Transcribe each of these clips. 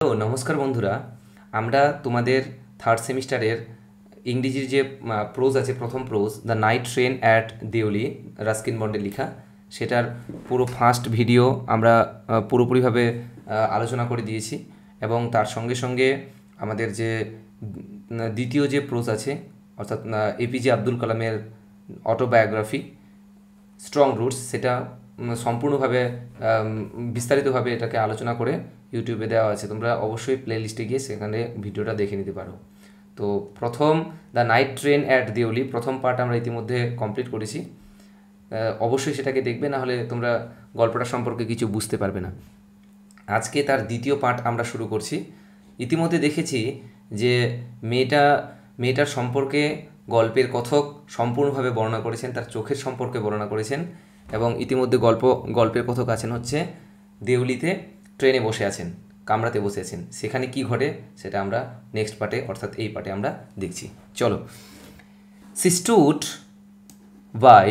Hello নমস্কার বন্ধুরা, আমরা তোমাদের থার্ড সেমিস্টারের ইংরেজির যে প্রোজ আছে, প্রথম pros the night train at Deoli, Ruskin বন্ডের লেখা, সেটার পুরো ফার্স্ট ভিডিও আমরা পুরোপুরিভাবে আলোচনা করে দিয়েছি। এবং তার সঙ্গে সঙ্গে আমাদের যে দ্বিতীয় যে প্রোজ আছে, অর্থাৎ এপিজে আব্দুল কালামের অটোবায়োগ্রাফি স্ট্রং রুটস, সেটা সম্পূর্ণভাবে বিস্তারিতভাবে এটাকে আলোচনা করে ইউটিউবে দেওয়া আছে। তোমরা অবশ্যই প্লে লিস্টে গিয়ে সেখানে ভিডিওটা দেখে নিতে পারো। তো প্রথম the night train at Deoli প্রথম পার্ট আমরা ইতিমধ্যে কমপ্লিট করেছি। অবশ্যই সেটাকে দেখবে, না হলে তোমরা গল্পটা সম্পর্কে কিছু বুঝতে পারবে না। আজকে তার দ্বিতীয় পার্ট আমরা শুরু করছি। ইতিমধ্যে দেখেছি যে মেয়েটার সম্পর্কে গল্পের কথক সম্পূর্ণভাবে বর্ণনা করেছেন, তার চোখের সম্পর্কে বর্ণনা করেছেন। এবং ইতিমধ্যে গল্পের কথক আছেন হচ্ছে দেউলিতে ট্রেনে বসে আছেন, কামরাতে বসে আছেন। সেখানে কি ঘটে সেটা আমরা নেক্সট পার্টে, অর্থাৎ এই পার্টে আমরা দেখছি। চলো। She stood by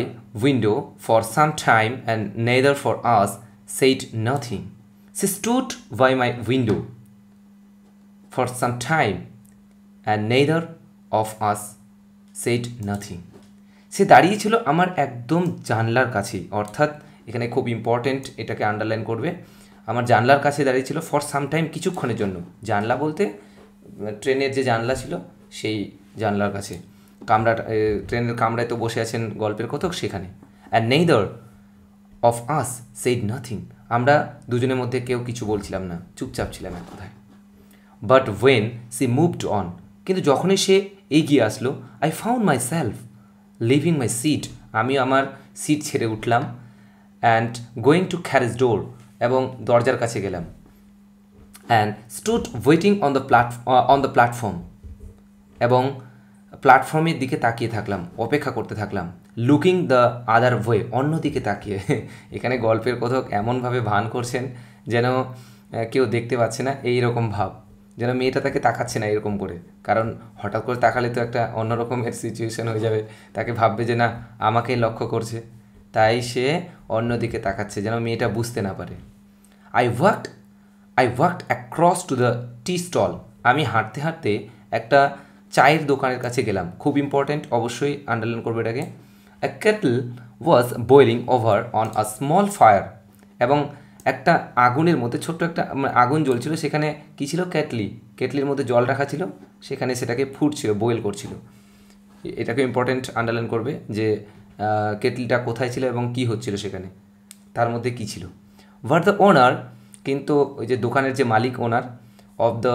window for some time and neither for us said nothing. She stood by my window for some time and neither of us said nothing. সে দাঁড়িয়েছিল আমার একদম জানলার কাছেই, অর্থাৎ এখানে খুব ইম্পর্টেন্ট, এটাকে আন্ডারলাইন করবে। আমার জানলার কাছে দাঁড়িয়েছিল ফর সাম টাইম, কিছুক্ষণের জন্য। জানলা বলতে ট্রেনের যে জানলা ছিল সেই জানলার কাছে, ট্রেনের কামরায় তো বসে আছেন গল্পের কথক সেখানে। And neither of us said nothing, আমরা দুজনের মধ্যে কেউ কিছু বলছিলাম না, চুপচাপ ছিলাম এক কথায়। But when she moved on, কিন্তু যখনই সে এগিয়ে আসলো, I found myself leaving my seat, আমি আমার সিট ছেড়ে উঠলাম। And going to carriage door, এবং দরজার কাছে গেলাম। And stood waiting on the platform, এবং প্ল্যাটফর্মের দিকে তাকিয়ে থাকলাম, অপেক্ষা করতে থাকলাম। লুকিং দ্য আদার ওয়ে, অন্যদিকে তাকিয়ে। এখানে গল্পের কথক এমনভাবে ভান করছেন যেন কেউ দেখতে পাচ্ছে না, এই রকম ভাব, যেন মেয়েটা তাকে তাকাচ্ছে না এরকম করে। কারণ হঠাৎ করে তাকালে তো একটা অন্যরকমের সিচুয়েশন হয়ে যাবে, তাকে ভাববে যে না আমাকেই লক্ষ্য করছে, তাই সে অন্যদিকে তাকাচ্ছে যেন মেয়েটা বুঝতে না পারে। I walked across to the tea stall, আমি হাঁটতে হাঁটতে একটা চায়ের দোকানের কাছে গেলাম। খুব ইম্পর্ট্যান্ট, অবশ্যই আন্ডারলাইন করবে এটাকে। A kettle was boiling over on a small fire, এবং একটা আগুনের মধ্যে ছোট্ট একটা আগুন জ্বলছিল, সেখানে কী ছিল, কেটলির মধ্যে জল রাখা ছিল, সেখানে সেটাকে ফুটছিল, বয়েল করছিল। এটাকে ইম্পর্ট্যান্ট আন্ডারলাইন করবে যে কেটলিটা কোথায় ছিল এবং কী হচ্ছিল সেখানে, তার মধ্যে কী ছিল। বাট দ্য ওনার, কিন্তু ওই যে দোকানের যে মালিক, ওনার অফ দ্য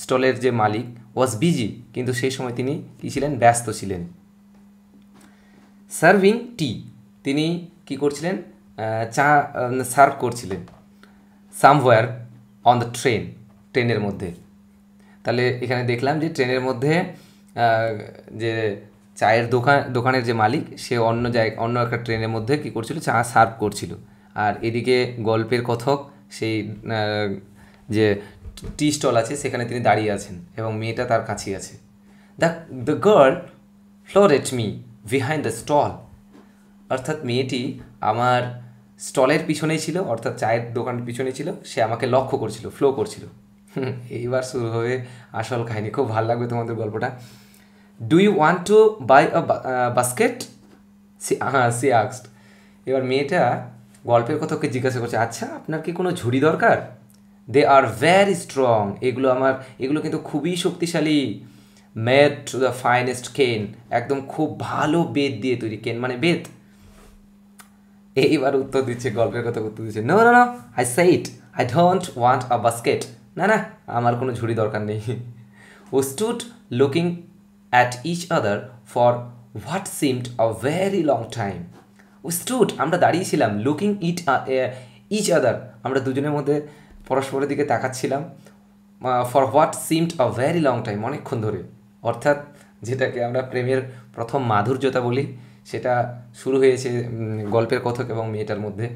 স্টলের যে মালিক, ওয়াজ বিজি, কিন্তু সেই সময় তিনি কী ছিলেন, ব্যস্ত ছিলেন। সার্ভিং টি, তিনি কী করছিলেন, চা সার্ভ করছিলেন। সামওয়্যার অন দ্য ট্রেনের মধ্যে। তাহলে এখানে দেখলাম যে ট্রেনের মধ্যে যে চায়ের দোকানের যে মালিক, সে অন্য একটা ট্রেনের মধ্যে কী করছিল, চা সার্ভ করছিল। আর এদিকে গল্পের কথক সেই যে টি স্টল আছে সেখানে তিনি দাঁড়িয়ে আছেন এবং মেয়েটা তার কাছেই আছে। The girl floor at me behind the stall, অর্থাৎ মেয়েটি আমার স্টলের পিছনেই ছিল, অর্থাৎ চায়ের দোকানের পিছনেই ছিল, সে আমাকে লক্ষ্য করছিল, ফ্লো করছিল। এইবার শুরু হবে আসল কাহিনী, খুব ভালো লাগবে তোমাদের গল্পটা। Do you want to buy a basket, she asked. এবার মেয়েটা গল্পের কথককে জিজ্ঞাসা করছে, আচ্ছা আপনার কি কোনো ঝুড়ি দরকার? দে আর ভেরি স্ট্রং, এগুলো কিন্তু খুবই শক্তিশালী। মেড টু দ্য ফাইনেস্ট কেন, একদম খুব ভালো বেত দিয়ে তৈরি, কেন মানে বেত। এইবার উত্তর দিচ্ছে, গল্পের কথা উত্তর দিচ্ছে, no no no, I said I don't want a basket, না না আমার কোনো ঝুড়ি দরকার নেই। We stood looking at each other for what seemed a very long time. We stood, আমরা দাঁড়িয়েছিলাম, লুকিং ইচ আদার, আমরা দুজনের মধ্যে পরস্পরের দিকে তাকাচ্ছিলাম, for what seemed a very long time, অনেকক্ষণ ধরে। অর্থাৎ যেটাকে আমরা প্রেমের প্রথম মাধুর্যতা বলি, সেটা শুরু হয়েছে গল্পের কথক এবং মেয়েটার মধ্যে।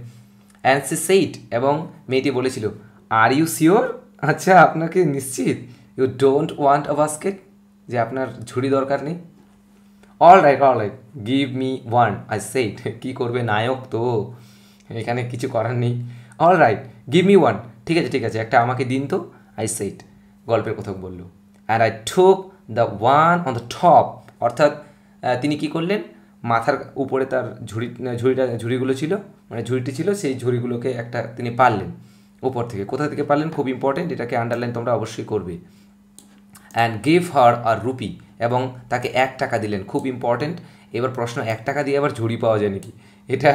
অ্যান্ড সি সেইড, এবং মেয়েটি বলেছিল, আর ইউ শিওর, আচ্ছা আপনাকে নিশ্চিত, you don't want a basket, যে আপনার ঝুড়ি দরকার নেই। All right give me one, I said, কী করবে, নায়ক তো, এখানে কিছু করার নেই। All right give me one, ঠিক আছে একটা আমাকে দিন তো। আই সেড, গল্পের কথক বলল। And I ঠুক the one on the top, অর্থাৎ তিনি কি করলেন, মাথার উপরে তার ঝুড়িগুলো ছিল, মানে ঝুড়িটি ছিল, সেই ঝুড়িগুলোকে একটা তিনি পারলেন উপর থেকে। কোথা থেকে পারলেন, খুব ইম্পর্টেন্ট, এটাকে আন্ডারলাইন তোমরা অবশ্যই করবে। And give her a rupee, এবং তাকে 1 টাকা দিলেন, খুব ইম্পর্টেন্ট। এবার প্রশ্ন, 1 টাকা দিয়ে আবার ঝুড়ি পাওয়া যায় নাকি? এটা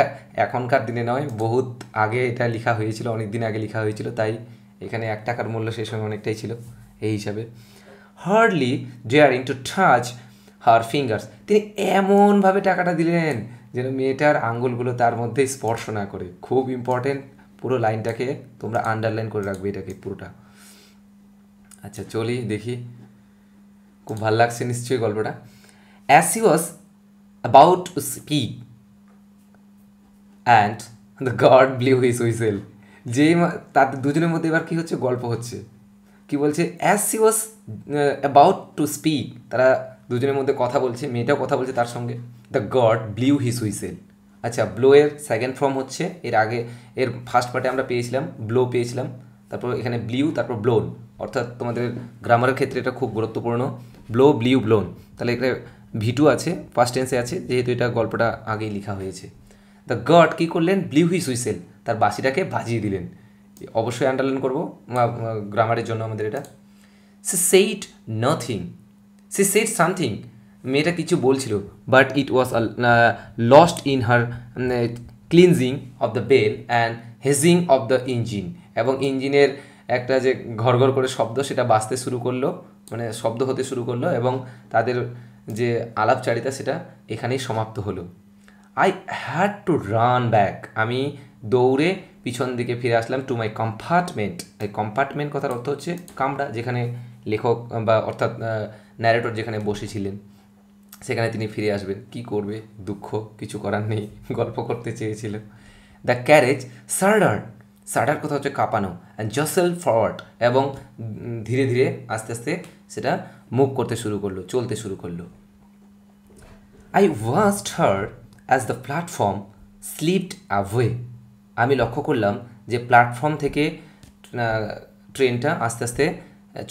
এখনকার দিনে নয়, বহুত আগে এটা লেখা হয়েছিল, অনেক দিন আগে লেখা হয়েছিল, তাই এখানে 1 টাকার মূল্য সেই সময় অনেকটাই ছিল এই হিসাবে। Hardly daring to touch her fingers, তিনি এমনভাবে টাকাটা দিলেন যেন মেয়েটার আঙ্গুলগুলো তার মধ্যে স্পর্শ না করে। খুব ইম্পর্টেন্ট, পুরো লাইনটাকে তোমরা আন্ডারলাইন করে রাখবে, এটাকে পুরোটা। আচ্ছা চলি দেখি, খুব ভালো লাগছে নিশ্চয়ই গল্পটা। As he was about to speak and the guard blew his whistle, যেই তাদের দুজনের মধ্যে এবার কী হচ্ছে, গল্প হচ্ছে। কি বলছে, as he was about to speak, তারা দুজনের মধ্যে কথা বলছে, মেয়েটাও কথা বলছে তার সঙ্গে। The guard blew his whistle. আচ্ছা, ব্লো এর সেকেন্ড ফর্ম হচ্ছে, এর আগে এর ফার্স্ট পার্টে আমরা পেয়েছিলাম ব্লো পেয়েছিলাম, তারপর এখানে ব্লিউ, তারপর ব্লোন, অর্থাৎ তোমাদের গ্রামারের ক্ষেত্রে এটা খুব গুরুত্বপূর্ণ। ব্লো, ব্লিউ, ব্লোন, তাহলে এখানে V2 আছে, ফার্স্ট টেন্সে আছে, যেহেতু এটা গল্পটা আগেই লেখা হয়েছে। দ্য গড কী করলেন, ব্লিউ হিজ হুইসেল, তার বাঁশিটাকে বাজিয়ে দিলেন। অবশ্যই আন্ডারলাইন করবো গ্রামারের জন্য আমাদের এটা। She said nothing, she said something, মেয়েটা কিছু বলছিল, but it was lost in her clanging of the bell and hissing of the engine, এবং ইঞ্জিনের একটা যে ঘর ঘর করে শব্দ, সেটা বাজতে শুরু করলো, মানে শব্দ হতে শুরু করলো, এবং তাদের যে আলাপচারিতা সেটা এখানেই সমাপ্ত হলো। I had to run back, আমি দৌড়ে পিছন দিকে ফিরে আসলাম। টু মাই কম্পার্টমেন্ট, এই কম্পার্টমেন্ট কথার অর্থ হচ্ছে কামরা, যেখানে লেখক বা অর্থাৎ ন্যারেটর যেখানে বসেছিলেন, সেখানে তিনি ফিরে আসবেন। কি করবে, দুঃখ, কিছু করার নেই, গল্প করতে চেয়েছিল। দ্য ক্যারেজ সার্ডার, সার্ডার কথা হচ্ছে কাঁপানো, অ্যান্ড জসেল ফরওয়ার্ড, এবং ধীরে ধীরে আস্তে আস্তে সেটা মুভ করতে শুরু করলো, চলতে শুরু করলো। I watched her as the platform slipped away, আমি লক্ষ্য করলাম যে প্ল্যাটফর্ম থেকে ট্রেনটা আস্তে আস্তে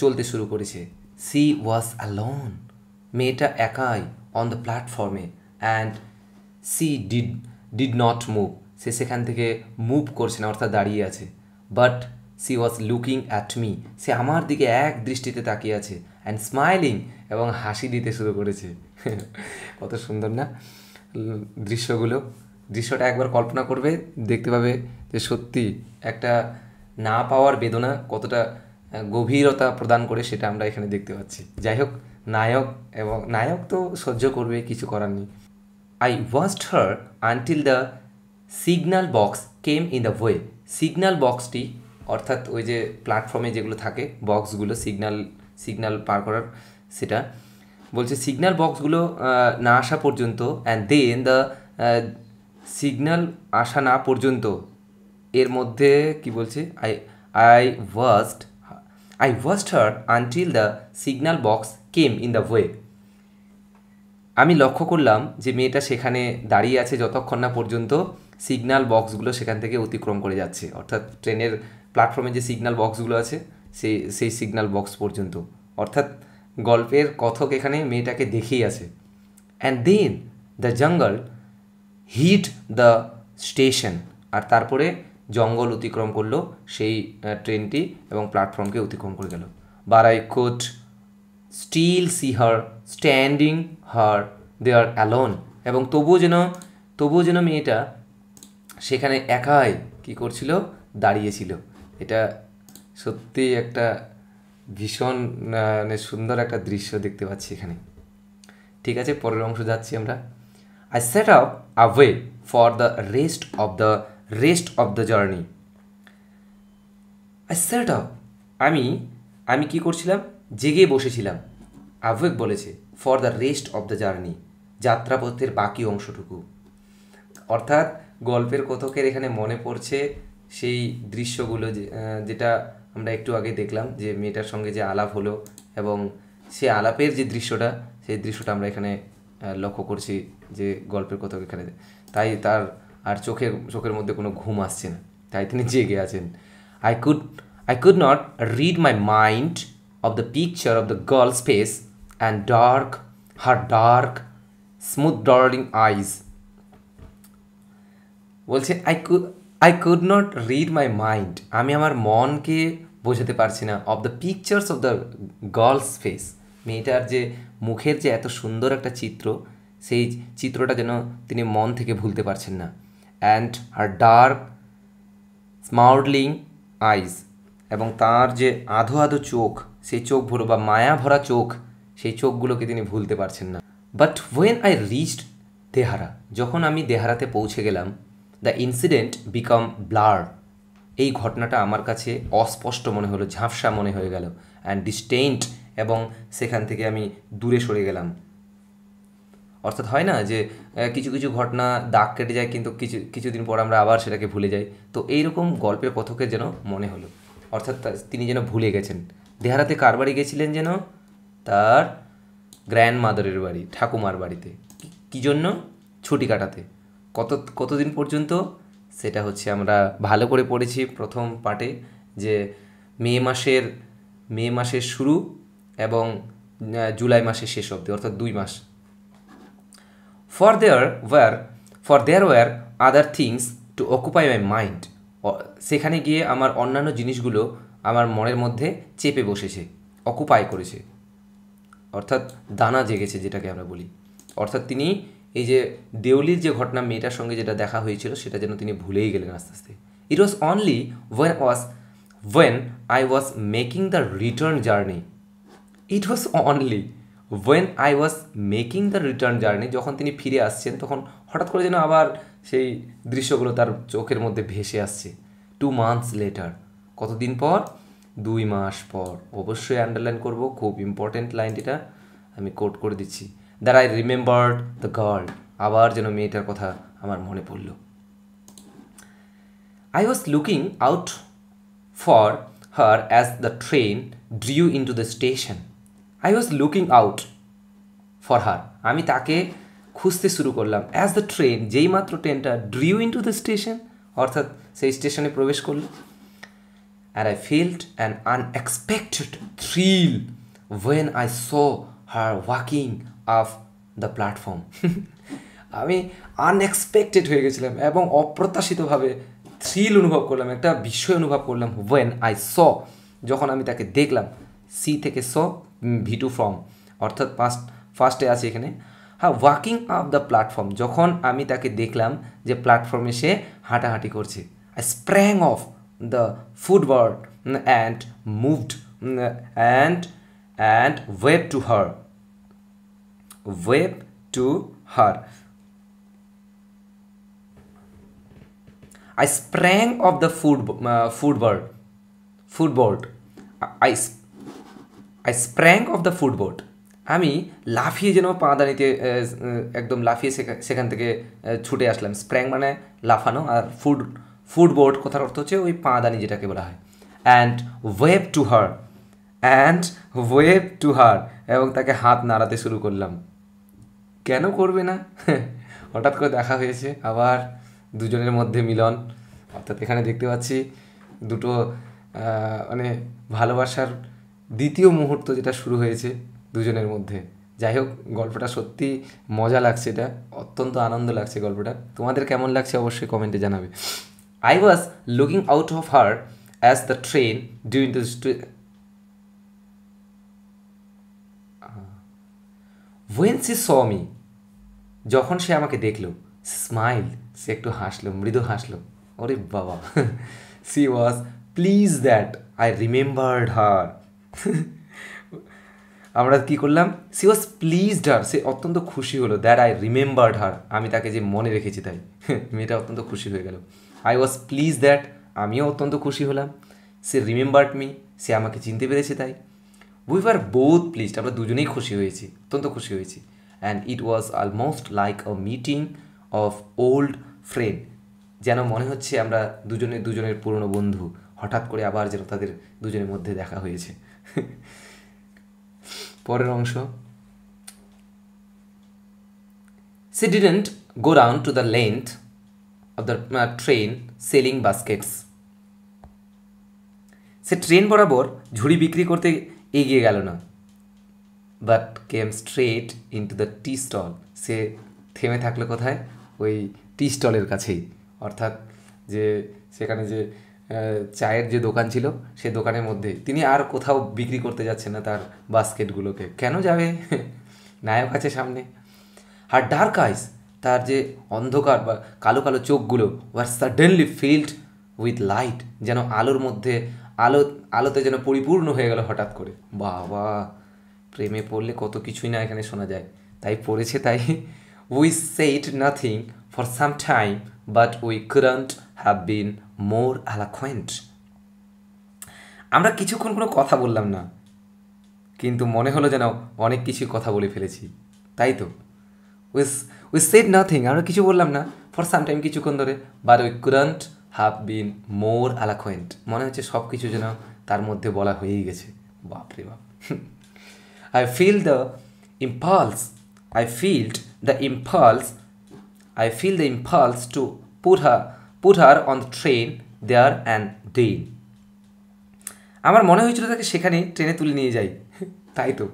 চলতে শুরু করেছে। সি ওয়াজ অ্যালোন, মেয়েটা একাই অন দ্য প্ল্যাটফর্মে, and she did not move, সে সেখান থেকে মুভ করছে না, অর্থাৎ দাঁড়িয়ে আছে। But she was looking at me, সে আমার দিকে এক দৃষ্টিতে তাকিয়ে আছে, অ্যান্ড স্মাইলিং, এবং হাসি দিতে শুরু করেছে। কত সুন্দর না দৃশ্যগুলো, দৃশ্যটা একবার কল্পনা করবে, দেখতে পাবে যে সত্যি একটা না পাওয়ার বেদনা কতটা গভীরতা প্রদান করে, সেটা আমরা এখানে দেখতে পাচ্ছি। যাই হোক, নায়ক তো সহ্য করবে, কিছু করার নেই। I watched her until the signal box came in the way, signal বক্সটি অর্থাৎ ওই যে প্ল্যাটফর্মে যেগুলো থাকে বক্সগুলো, সিগন্যাল পার করার, সেটা বলছে সিগন্যাল বক্সগুলো না আসা পর্যন্ত, অ্যান্ড দেন দ্য সিগন্যাল আসা না পর্যন্ত, এর মধ্যে কি বলছে, I watched her until the signal box came in the way, আমি লক্ষ্য করলাম যে মেয়েটা সেখানে দাঁড়িয়ে আছে যতক্ষণ না পর্যন্ত সিগন্যাল বক্সগুলো সেখান থেকে অতিক্রম করে যাচ্ছে, অর্থাৎ ট্রেনের প্ল্যাটফর্মে যে সিগন্যাল বক্সগুলো আছে সেই সিগন্যাল বক্স পর্যন্ত, অর্থাৎ গল্পের কথক এখানে মেয়েটাকে দেখেই আছে। And then the jungle hit the station, আর তারপরে জঙ্গল অতিক্রম করলো সেই ট্রেনটি, এবং প্ল্যাটফর্মকে অতিক্রম করে গেল। But I could still see her standing her there alone, এবং তবুও যেন মেয়েটা সেখানে একাই কী করছিল, দাঁড়িয়েছিল। এটা সত্যি একটা ভীষণ মানে সুন্দর একটা দৃশ্য দেখতে পাচ্ছি এখানে। ঠিক আছে, পরের অংশ যাচ্ছি আমরা। I set up away for the rest of the journey. I set up, আমি কী করছিলাম, জেগে বসেছিলাম। আওয়েক বলেছে for the rest of the journey, যাত্রাপথের বাকি অংশটুকু, অর্থাৎ গল্পের কথকের এখানে মনে পড়ছে সেই দৃশ্যগুলো যেটা আমরা একটু আগে দেখলাম, যে মেয়েটার সঙ্গে যে আলাপ হলো, এবং সে আলাপের যে দৃশ্যটা, সেই দৃশ্যটা আমরা এখানে লক্ষ্য করছি যে গল্পের কথক এখানে, তাই তার আর চোখের মধ্যে কোনো ঘুম আসছে না, তাই তিনি জেগে আছেন। I could not read my mind of the picture of the girl's face and her dark, smooth darling eyes. বলছে I could not read my mind, আমি আমার মনকে বোঝাতে পারছি না, of the pictures of the girls face, মেয়েটার যে মুখের যে এত সুন্দর একটা চিত্র, সেই চিত্রটা যেন তিনি মন থেকে ভুলতে পারছেন না। অ্যান্ড হার ডার্ক স্মাউডলিং আইজ, এবং তার যে আধো আধো চোখ, সেই চোখ ভরো বা মায়া ভরা চোখ, সেই চোখগুলোকে তিনি ভুলতে পারছেন না। বাট ওয়েন আই রিচড দেহারা, যখন আমি দেহারাতে পৌঁছে গেলাম, দ্য ইনসিডেন্ট বিকাম ব্লার, এই ঘটনাটা আমার কাছে অস্পষ্ট মনে হলো, ঝাপসা মনে হয়ে গেল। অ্যান্ড ডিস্টেন্ট, এবং সেখান থেকে আমি দূরে সরে গেলাম। অর্থাৎ হয় না যে কিছু কিছু ঘটনা দাগ কেটে যায়, কিন্তু কিছুদিন পর আমরা আবার সেটাকে ভুলে যাই। তো এইরকম গল্পের কথকের যেন মনে হলো, অর্থাৎ তিনি যেন ভুলে গেছেন। দেহারাতে কার বাড়ি গেছিলেন যেন? তার গ্র্যান্ড মাদারের বাড়ি, ঠাকুমার বাড়িতে। কী জন্য? ছুটি কাটাতে। কতদিন পর্যন্ত? সেটা হচ্ছে আমরা ভালো করে পড়েছি প্রথম পার্টে, যে মে মাসের শুরু এবং জুলাই মাসের শেষ অবধি, অর্থাৎ 2 মাস। For there were other things to occupy my mind. সেখানে গিয়ে আমার অন্যান্য জিনিসগুলো আমার মনের মধ্যে চেপে বসেছে, অকুপাই করেছে, অর্থাৎ দানা জেগেছে যেটাকে আমরা বলি। অর্থাৎ তিনি এই যে দেউলির যে ঘটনা, মেয়েটার সঙ্গে যেটা দেখা হয়েছিল, সেটা যেন তিনি ভুলেই গেলেন আস্তে আস্তে। It was only when I was making the return journey. It was only when I was making the return journey, যখন তিনি ফিরে আসছেন, তখন হঠাৎ করে যেন আবার সেই দৃশ্যগুলো তার চোখের মধ্যে ভেসে আসছে। 2 months later, কতদিন পর? 2 মাস পর। অবশ্যই আন্ডারলাইন করব, খুব ইম্পর্টেন্ট লাইন এটা, আমি কোট করে দিচ্ছি। That I remembered the girl, আবার যেন মেয়েটার কথা আমার মনে পড়ল। I was looking out for her as the train drew into the station. I was looking out for her, আমি তাকে খুঁজতে শুরু করলাম। অ্যাজ দ্য ট্রেন, যেই মাত্র ট্রেনটা drew into the station, অর্থাৎ সেই স্টেশনে প্রবেশ করলো। And I felt an unexpected thrill when I saw her walking off the platform. আমি আনএক্সপেক্টেড হয়ে গেছিলাম এবং অপ্রত্যাশিতভাবে থ্রিল অনুভব করলাম, একটা বিস্ময় অনুভব করলাম। when I saw, যখন আমি তাকে দেখলাম। সি থেকে saw, V2 ফ্রম, অর্থাৎ ফার্স্টে আছে এখানে। হ্যাঁ, ওয়াকিং আপ দ্য প্ল্যাটফর্ম, যখন আমি তাকে দেখলাম যে প্ল্যাটফর্মে সে হাঁটাহাঁটি করছে। I sprang off the footboard and moved and waved to her. I sprang off the footboard. I sprang off the footboard. আমি লাফিয়ে যেন পাদানিতে একদম লাফিয়ে সেখান থেকে ছুটে আসলাম। স্প্র্যাং মানে লাফানো, আর ফুটবোর্ড কথার অর্থ হচ্ছে ওই পাদানি যেটাকে বলা হয়। অ্যান্ড ওয়েভ টু হার, এবং তাকে হাত নাড়াতে শুরু করলাম। কেন করবে না? হঠাৎ করে দেখা হয়েছে, আবার দুজনের মধ্যে মিলন। অর্থাৎ এখানে দেখতে পাচ্ছি দুটো মানে ভালোবাসার দ্বিতীয় মুহূর্ত যেটা শুরু হয়েছে দুজনের মধ্যে। যাই হোক, গল্পটা সত্যি মজা লাগছে, এটা অত্যন্ত আনন্দ লাগছে গল্পটা। তোমাদের কেমন লাগছে অবশ্যই কমেন্টে জানাবে। I was looking out of her as the train during the when she saw me, যখন সে আমাকে দেখলো, স্মাইল, সে একটু হাসলো, মৃদু হাসলো। ওরে বাবা! she was pleased that I remembered her. আমরা কি করলাম? she was pleased her, সে অত্যন্ত খুশি হলো। that I remembered her, আমি তাকে যে মনে রেখেছি তাই। মেয়েটা অত্যন্ত খুশি হয়ে গেল। I was pleased that, আমিও অত্যন্ত খুশি হলাম। সে remembered me, সে আমাকে চিনতে পেরেছে তাই। we were both pleased, আমরা দুজনেই খুশি হয়েছি, অত্যন্ত খুশি হয়েছি। and it was almost like a meeting of old friend, যেন মনে হচ্ছে আমরা দুজনের পুরনো বন্ধু, হঠাৎ করে আবার যেন তাদের দুজনের মধ্যে দেখা হয়েছে। পরের অংশ, she didn't go down to the length of the train selling baskets. সে ট্রেন বরাবর ঝুড়ি বিক্রি করতে এগিয়ে গেল না, but came straight into the tea stall. সে থেমে থাকলো কোথায়? ওই টি স্টলের কাছেই, অর্থাৎ যে সেখানে যে চায়ের যে দোকান ছিল সেই দোকানের মধ্যে। তিনি আর কোথাও বিক্রি করতে যাচ্ছেন না তার বাস্কেটগুলোকে। কেন যাবে? নায়ক আছে সামনে। আর ডার্ক আইস, তার যে অন্ধকার বা কালো কালো চোখগুলো, were suddenly filled with light, যেন আলোর মধ্যে আলোতে যেন পরিপূর্ণ হয়ে গেল হঠাৎ করে। বাবা, প্রেমে পড়লে কত কিছুই না এখানে শোনা যায়। তাই পড়েছে তাই। We said nothing for some time but we couldn't have been more eloquent. আমরা কিছুক্ষণ কোনো কথা বললাম না, কিন্তু মনে হলো যেন অনেক কিছু কথা বলে ফেলেছি, তাই তো। উই সেড নাথিং, আমরা কিছু বললাম না, ফর সাম টাইম, কিছুক্ষণ ধরে, but we couldn't have been more eloquent, মনে হচ্ছে সব কিছু যেন তার মধ্যে বলা হয়েই গেছে। বাপরে বাপ। I feel the impulse. I feel the impulse to put her on the train there and then. আমার মনে হয়েছিল তাকে সেখানে ট্রেনে তুলে নিয়ে যাই, তাই তো।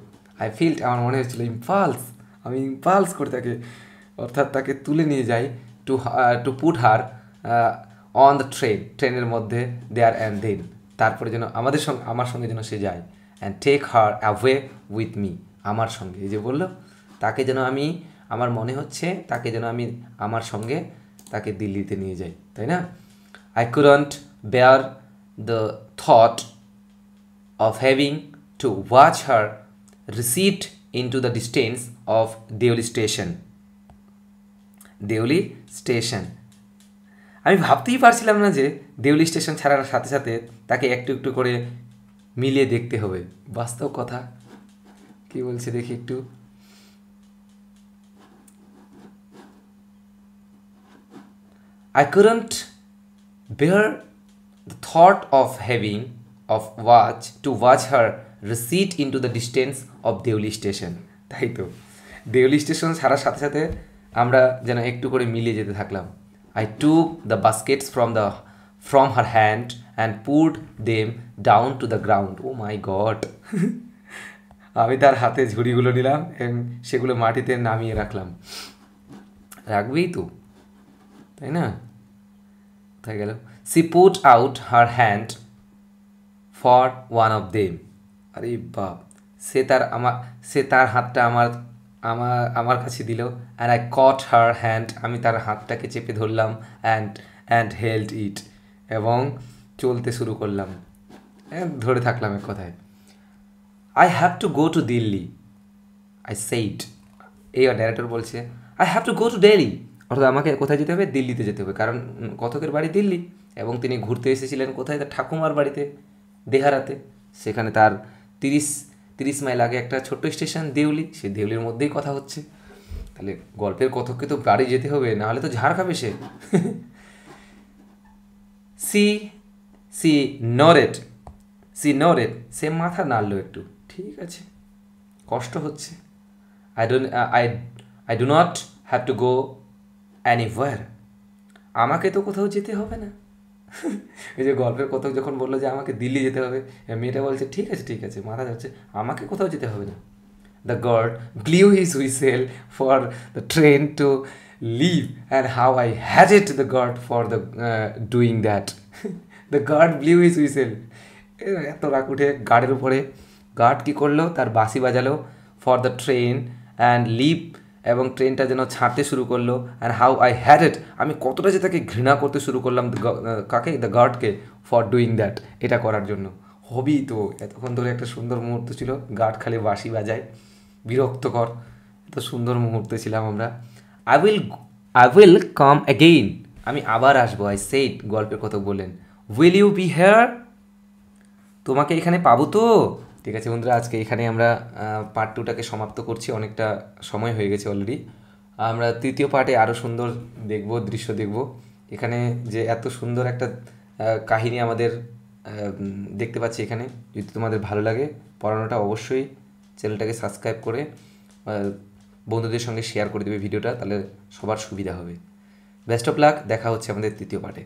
আমার মনে হয়েছিল ইম্পালস, আমি ইম্পালস করে তাকে, অর্থাৎ তাকে তুলে নিয়ে যাই, to put her on the ট্রেনের মধ্যে, দেয়ার অ্যান্ড দেন, তারপরে যেন আমার সঙ্গে যেন সে যায়, and take her away with me, আমার সঙ্গে। এই যে বললো, তাকে যেন আমি, আমার মনে হচ্ছে তাকে যেন আমি আমার সঙ্গে তাকে দিল্লিতে নিয়ে যাই, তাই না? I couldn't bear the thought of having to watch her recede into the distance of Deoli station. Deoli station, আমি ভাবতেই পারছিলাম না যে দেউলি স্টেশন ছাড়ার সাথে সাথে তাকে একটু একটু করে মিলিয়ে দেখতে হবে। বাস্তব কথা, কি বলছে দেখি একটু। I couldn't bear the thought of having to watch her recede into the distance of Deoli station. তাই তো, দেউলি স্টেশন ছাড়ার সাথে সাথে আমরা যেন একটু করে মিলিয়ে যেতে থাকলাম। I took the baskets from her hand and pulled them down to the ground. Oh my God! আমি তার হাতে ঝুড়িগুলো নিলাম এবং সেগুলো মাটিতে নামিয়ে রাখলাম। রাখবেই তো, তাই না? কোথায় গেল? She put out her hand for one of them. আরে বাপ, সে তার হাতটা আমার কাছে দিল, and I caught her hand, আমি তার হাতটাকে চেপে ধরলাম, অ্যান্ড হেল্ড ইট, এবং চলতে শুরু করলাম, ধরে থাকলাম এক কথায়। I have to go to Delhi, I said. এই ডাইরেক্টর বলছে I have to go to Delhi, অর্থাৎ আমাকে কোথায় যেতে হবে? দিল্লিতে যেতে হবে, কারণ কথকের বাড়ি দিল্লি, এবং তিনি ঘুরতে এসেছিলেন কোথায়? তার ঠাকুমার বাড়িতে, দেহারাতে। সেখানে তার 30 মাইল আগে একটা ছোট্ট স্টেশন দেউলি, সেই দেউলির মধ্যেই কথা হচ্ছে। তাহলে গল্পের কথককে তো বাড়ি যেতে হবে, নাহলে তো ঝাড় খাবে সে। সি নরেড, সে মাথা নাড়লো একটু, ঠিক আছে, কষ্ট হচ্ছে। I do not have to go anywhere, আমাকে তো কোথাও যেতে হবে না। এই যে গল্পের কথক যখন বললো যে আমাকে দিল্লি যেতে হবে, মেয়েটা বলছে ঠিক আছে, মাথা যাচ্ছে, আমাকে কোথাও যেতে হবে না। The guard blew his whistle for the train to leave, and how I hated the guard for the doing that. The guard blew his whistle, এত রাগ উঠে গার্ডের উপরে। গার্ড কী করলো? তার বাঁশি বাজালো, for the train and leave, এবং ট্রেনটা যেন ছাড়তে শুরু করলো। And how I had it, আমি কতটা যে তাকে ঘৃণা করতে শুরু করলাম, কাকে? দ্য গার্ডকে, ফর ডুইং দ্যাট, এটা করার জন্য। হবি তো, এতক্ষণ ধরে একটা সুন্দর মুহূর্ত ছিল, গার্ড খালি বাঁশি বাজায়, বিরক্তকর, এত সুন্দর মুহূর্তে ছিলাম আমরা। আই উইল কাম অ্যাগেইন, আমি আবার আসবো। আই সেইড, গল্পের কথা বললেন। উইল ইউ বি হেয়ার, তোমাকে এখানে পাবো তো? ঠিক আছে বন্ধুরা, আজকে এখানে আমরা পার্ট 2টাকে সমাপ্ত করছি, অনেকটা সময় হয়ে গেছে অলরেডি। আমরা তৃতীয় পার্টে আরও সুন্দর দৃশ্য দেখব। এখানে যে এত সুন্দর একটা কাহিনী আমাদের দেখতে পাচ্ছি এখানে। যদি তোমাদের ভালো লাগে পড়ানোটা, অবশ্যই চ্যানেলটাকে সাবস্ক্রাইব করে বন্ধুদের সঙ্গে শেয়ার করে দেবে ভিডিওটা, তাহলে সবার সুবিধা হবে। বেস্ট অফ লাক, দেখা হচ্ছে আমাদের তৃতীয় পার্টে।